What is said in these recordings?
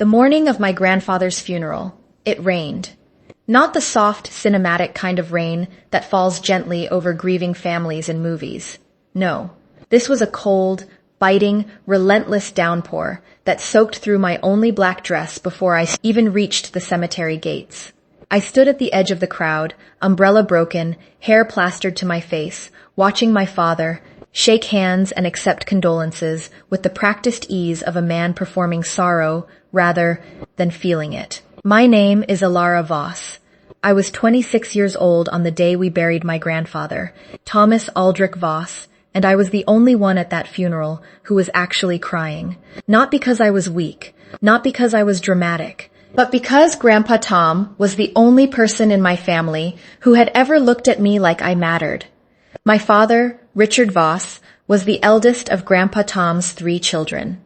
The morning of my grandfather's funeral, it rained. Not the soft, cinematic kind of rain that falls gently over grieving families in movies. No, this was a cold, biting, relentless downpour that soaked through my only black dress before I even reached the cemetery gates. I stood at the edge of the crowd, umbrella broken, hair plastered to my face, watching my father shake hands and accept condolences with the practiced ease of a man performing sorrow rather than feeling it. My name is Elara Voss. I was 26 years old on the day we buried my grandfather, Thomas Aldrich Voss, and I was the only one at that funeral who was actually crying. Not because I was weak, not because I was dramatic, but because Grandpa Tom was the only person in my family who had ever looked at me like I mattered. My father, Richard Voss, was the eldest of Grandpa Tom's 3 children.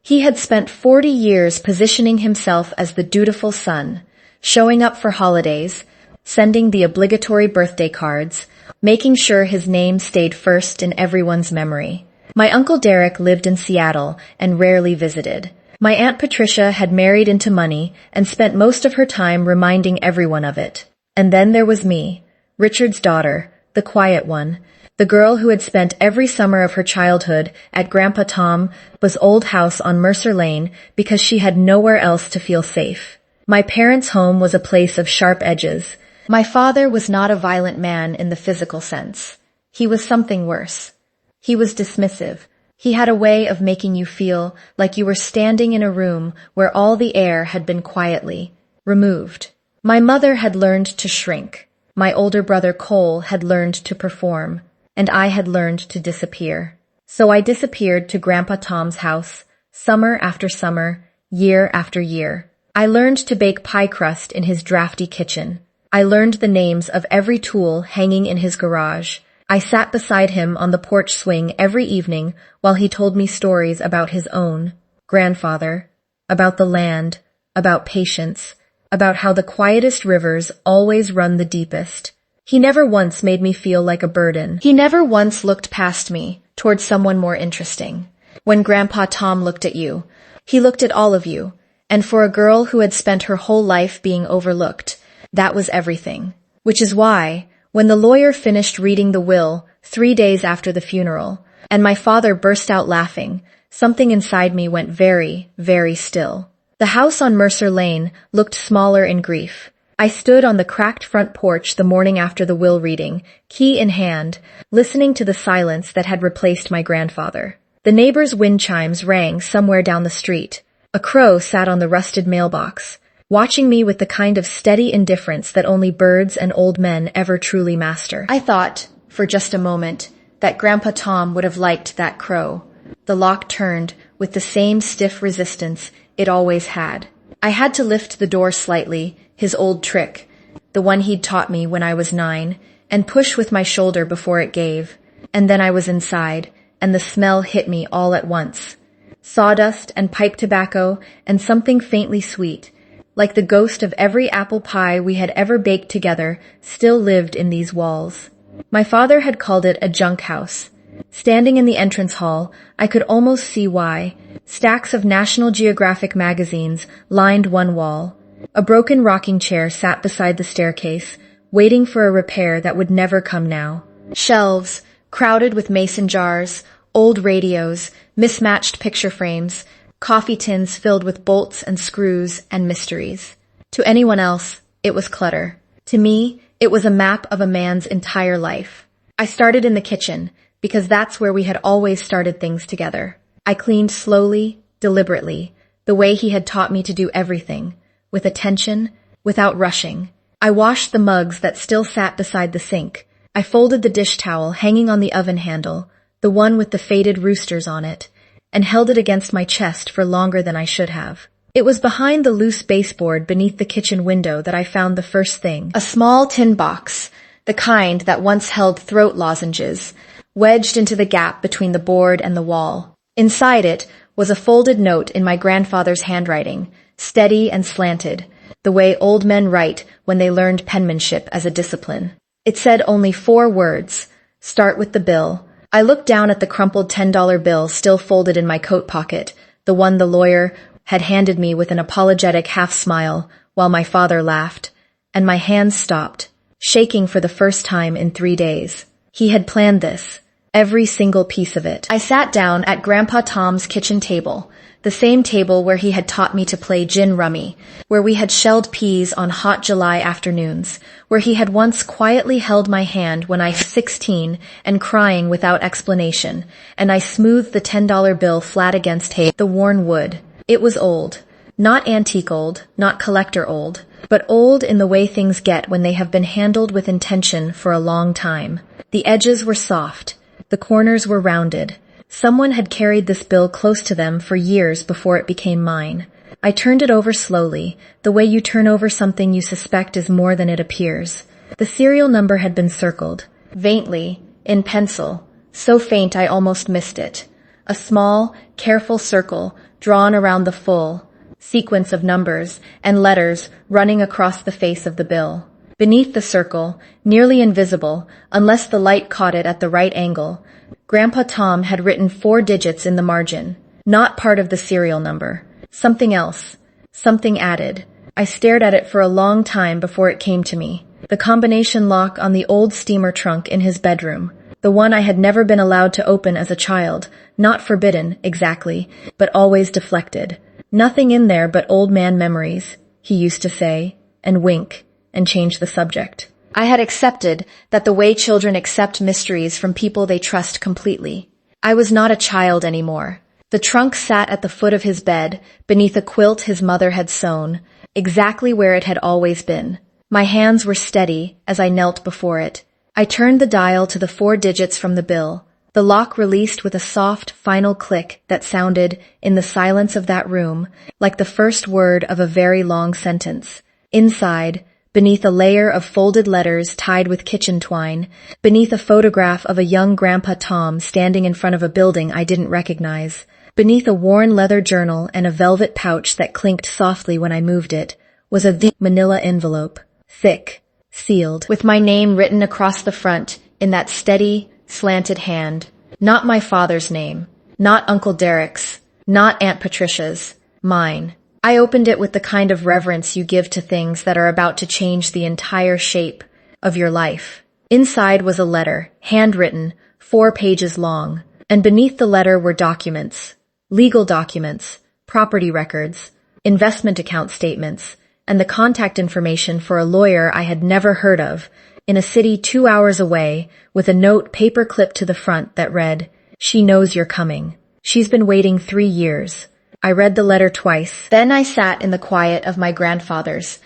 He had spent 40 years positioning himself as the dutiful son, showing up for holidays, sending the obligatory birthday cards, making sure his name stayed first in everyone's memory. My Uncle Derek lived in Seattle and rarely visited. My Aunt Patricia had married into money and spent most of her time reminding everyone of it. And then there was me, Richard's daughter, the quiet one, the girl who had spent every summer of her childhood at Grandpa Tom's old house on Mercer Lane because she had nowhere else to feel safe. My parents' home was a place of sharp edges. My father was not a violent man in the physical sense. He was something worse. He was dismissive. He had a way of making you feel like you were standing in a room where all the air had been quietly removed. My mother had learned to shrink. My older brother Cole had learned to perform, and I had learned to disappear. So I disappeared to Grandpa Tom's house, summer after summer, year after year. I learned to bake pie crust in his drafty kitchen. I learned the names of every tool hanging in his garage. I sat beside him on the porch swing every evening while he told me stories about his own grandfather, about the land, about patience, about how the quietest rivers always run the deepest. He never once made me feel like a burden. He never once looked past me toward someone more interesting. When Grandpa Tom looked at you, he looked at all of you, and for a girl who had spent her whole life being overlooked, that was everything. Which is why, when the lawyer finished reading the will 3 days after the funeral, and my father burst out laughing, something inside me went very, very still. The house on Mercer Lane looked smaller in grief. I stood on the cracked front porch the morning after the will reading, key in hand, listening to the silence that had replaced my grandfather. The neighbors' wind chimes rang somewhere down the street. A crow sat on the rusted mailbox, watching me with the kind of steady indifference that only birds and old men ever truly master. I thought, for just a moment, that Grandpa Tom would have liked that crow. The lock turned with the same stiff resistance it always had. I had to lift the door slightly, his old trick, the one he'd taught me when I was 9, and push with my shoulder before it gave. And then I was inside, and the smell hit me all at once. Sawdust and pipe tobacco and something faintly sweet, like the ghost of every apple pie we had ever baked together, still lived in these walls. My father had called it a junk house. Standing in the entrance hall, I could almost see why. Stacks of National Geographic magazines lined one wall. A broken rocking chair sat beside the staircase, waiting for a repair that would never come now. Shelves, crowded with mason jars, old radios, mismatched picture frames, coffee tins filled with bolts and screws and mysteries. To anyone else, it was clutter. To me, it was a map of a man's entire life. I started in the kitchen, because that's where we had always started things together. I cleaned slowly, deliberately, the way he had taught me to do everything, with attention, without rushing. I washed the mugs that still sat beside the sink. I folded the dish towel hanging on the oven handle, the one with the faded roosters on it, and held it against my chest for longer than I should have. It was behind the loose baseboard beneath the kitchen window that I found the first thing. A small tin box, the kind that once held throat lozenges, wedged into the gap between the board and the wall. Inside it was a folded note in my grandfather's handwriting, steady and slanted, the way old men write when they learned penmanship as a discipline. It said only 4 words, "Start with the bill." I looked down at the crumpled $10 bill still folded in my coat pocket, the one the lawyer had handed me with an apologetic half-smile while my father laughed, and my hands stopped, shaking for the first time in 3 days. He had planned this, every single piece of it. I sat down at Grandpa Tom's kitchen table, the same table where he had taught me to play gin rummy, where we had shelled peas on hot July afternoons, where he had once quietly held my hand when I was 16 and crying without explanation, and I smoothed the $10 bill flat against the worn wood. It was old. Not antique old, not collector old, but old in the way things get when they have been handled with intention for a long time. The edges were soft. The corners were rounded. Someone had carried this bill close to them for years before it became mine. I turned it over slowly, the way you turn over something you suspect is more than it appears. The serial number had been circled, faintly, in pencil, so faint I almost missed it. A small, careful circle drawn around the full sequence of numbers and letters running across the face of the bill. Beneath the circle, nearly invisible, unless the light caught it at the right angle, Grandpa Tom had written 4 digits in the margin, not part of the serial number. Something else. Something added. I stared at it for a long time before it came to me. The combination lock on the old steamer trunk in his bedroom. The one I had never been allowed to open as a child. Not forbidden, exactly, but always deflected. Nothing in there but old man memories, he used to say, and wink, and change the subject. I had accepted that the way children accept mysteries from people they trust completely. I was not a child anymore. The trunk sat at the foot of his bed, beneath a quilt his mother had sewn, exactly where it had always been. My hands were steady as I knelt before it. I turned the dial to the 4 digits from the bill. The lock released with a soft, final click that sounded, in the silence of that room, like the first word of a very long sentence. Inside, beneath a layer of folded letters tied with kitchen twine, beneath a photograph of a young Grandpa Tom standing in front of a building I didn't recognize, beneath a worn leather journal and a velvet pouch that clinked softly when I moved it, was a thick manila envelope, thick, sealed, with my name written across the front in that steady, slanted hand. Not my father's name, not Uncle Derek's, not Aunt Patricia's, mine. I opened it with the kind of reverence you give to things that are about to change the entire shape of your life. Inside was a letter, handwritten, 4 pages long, and beneath the letter were documents, legal documents, property records, investment account statements, and the contact information for a lawyer I had never heard of, in a city 2 hours away, with a note paper-clipped to the front that read, "She knows you're coming. She's been waiting 3 years." I read the letter twice. Then I sat in the quiet of my grandfather's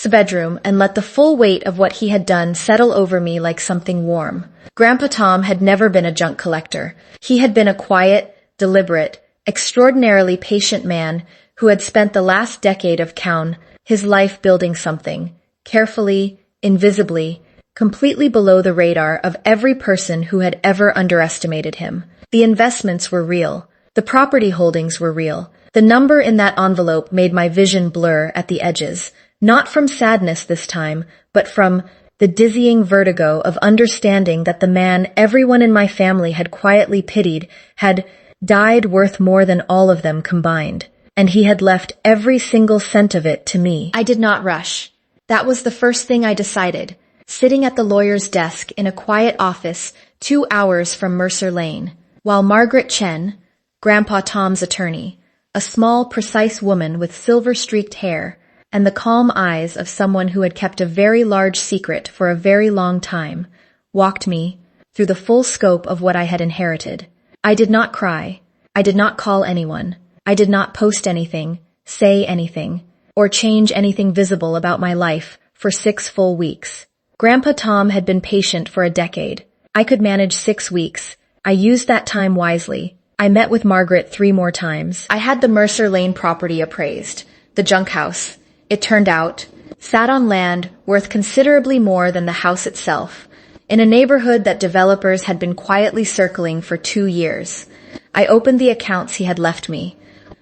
bedroom and let the full weight of what he had done settle over me like something warm. Grandpa Tom had never been a junk collector. He had been a quiet, deliberate, extraordinarily patient man who had spent the last decade of his life building something, carefully, invisibly, completely below the radar of every person who had ever underestimated him. The investments were real. The property holdings were real. The number in that envelope made my vision blur at the edges, not from sadness this time, but from the dizzying vertigo of understanding that the man everyone in my family had quietly pitied had died worth more than all of them combined, and he had left every single cent of it to me. I did not rush. That was the first thing I decided, sitting at the lawyer's desk in a quiet office 2 hours from Mercer Lane, while Margaret Chen, Grandpa Tom's attorney, a small, precise woman with silver-streaked hair, and the calm eyes of someone who had kept a very large secret for a very long time, walked me through the full scope of what I had inherited. I did not cry. I did not call anyone. I did not post anything, say anything, or change anything visible about my life for 6 full weeks. Grandpa Tom had been patient for a decade. I could manage 6 weeks. I used that time wisely. I met with Margaret 3 more times. I had the Mercer Lane property appraised, the junk house. It turned out, sat on land worth considerably more than the house itself, in a neighborhood that developers had been quietly circling for 2 years. I opened the accounts he had left me.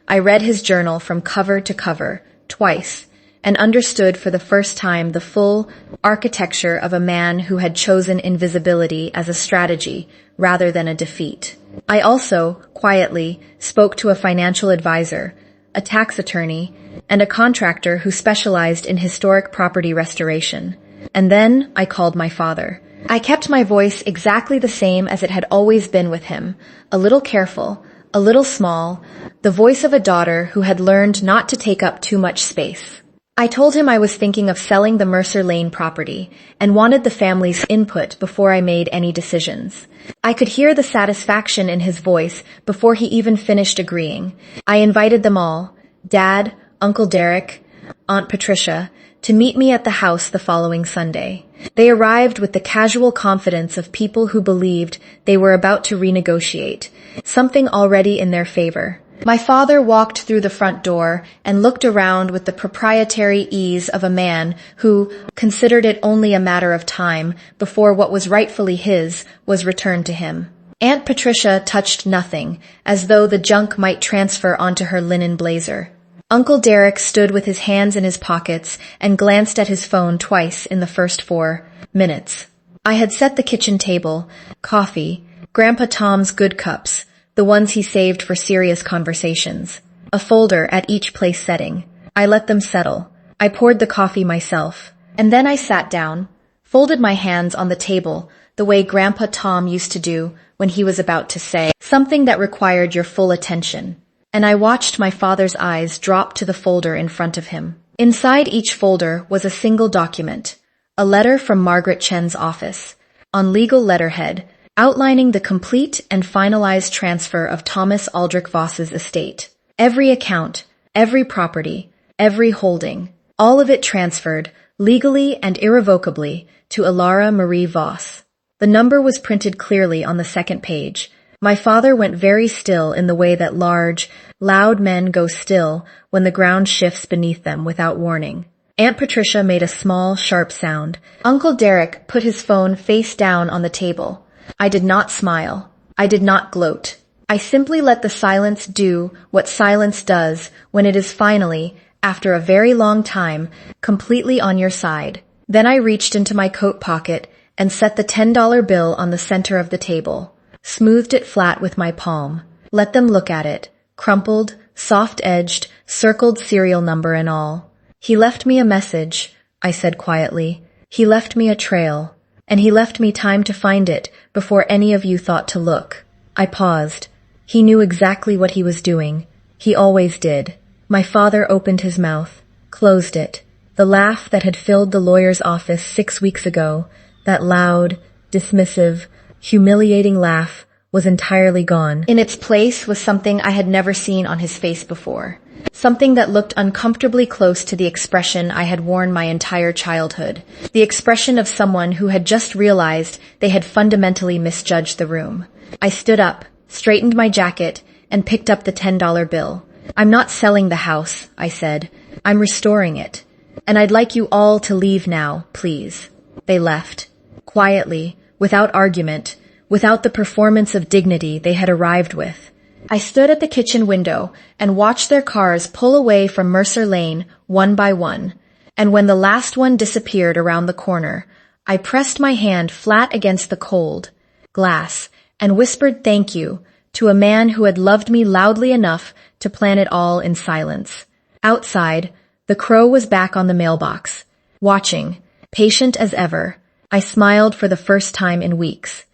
I read his journal from cover to cover, twice, and understood for the first time the full architecture of a man who had chosen invisibility as a strategy rather than a defeat. I also, quietly, spoke to a financial advisor, a tax attorney, and a contractor who specialized in historic property restoration. And then I called my father. I kept my voice exactly the same as it had always been with him, a little careful, a little small, the voice of a daughter who had learned not to take up too much space. I told him I was thinking of selling the Mercer Lane property and wanted the family's input before I made any decisions. I could hear the satisfaction in his voice before he even finished agreeing. I invited them all, Dad, Uncle Derek, Aunt Patricia, to meet me at the house the following Sunday. They arrived with the casual confidence of people who believed they were about to renegotiate, something already in their favor. My father walked through the front door and looked around with the proprietary ease of a man who considered it only a matter of time before what was rightfully his was returned to him. Aunt Patricia touched nothing, as though the junk might transfer onto her linen blazer. Uncle Derek stood with his hands in his pockets and glanced at his phone twice in the first 4 minutes. I had set the kitchen table, coffee, Grandpa Tom's good cups, the ones he saved for serious conversations, a folder at each place setting. I let them settle. I poured the coffee myself. And then I sat down, folded my hands on the table, the way Grandpa Tom used to do when he was about to say something that required your full attention. And I watched my father's eyes drop to the folder in front of him. Inside each folder was a single document, a letter from Margaret Chen's office, on legal letterhead, outlining the complete and finalized transfer of Thomas Aldrich Voss's estate. Every account, every property, every holding, all of it transferred, legally and irrevocably, to Elara Marie Voss. The number was printed clearly on the second page. My father went very still in the way that large, loud men go still when the ground shifts beneath them without warning. Aunt Patricia made a small, sharp sound. Uncle Derek put his phone face down on the table. I did not smile. I did not gloat. I simply let the silence do what silence does when it is finally, after a very long time, completely on your side. Then I reached into my coat pocket and set the $10 bill on the center of the table, smoothed it flat with my palm, let them look at it, crumpled, soft-edged, circled serial number and all. He left me a message, I said quietly. He left me a trail. And he left me time to find it before any of you thought to look. I paused. He knew exactly what he was doing. He always did. My father opened his mouth, closed it. The laugh that had filled the lawyer's office 6 weeks ago, that loud, dismissive, humiliating laugh, was entirely gone. In its place was something I had never seen on his face before. Something that looked uncomfortably close to the expression I had worn my entire childhood. The expression of someone who had just realized they had fundamentally misjudged the room. I stood up, straightened my jacket, and picked up the $10 bill. I'm not selling the house, I said. I'm restoring it. And I'd like you all to leave now, please. They left. Quietly, without argument, without the performance of dignity they had arrived with. I stood at the kitchen window and watched their cars pull away from Mercer Lane one by one, and when the last one disappeared around the corner, I pressed my hand flat against the cold glass and whispered thank you to a man who had loved me loudly enough to plan it all in silence. Outside, the crow was back on the mailbox, watching, patient as ever. I smiled for the first time in weeks.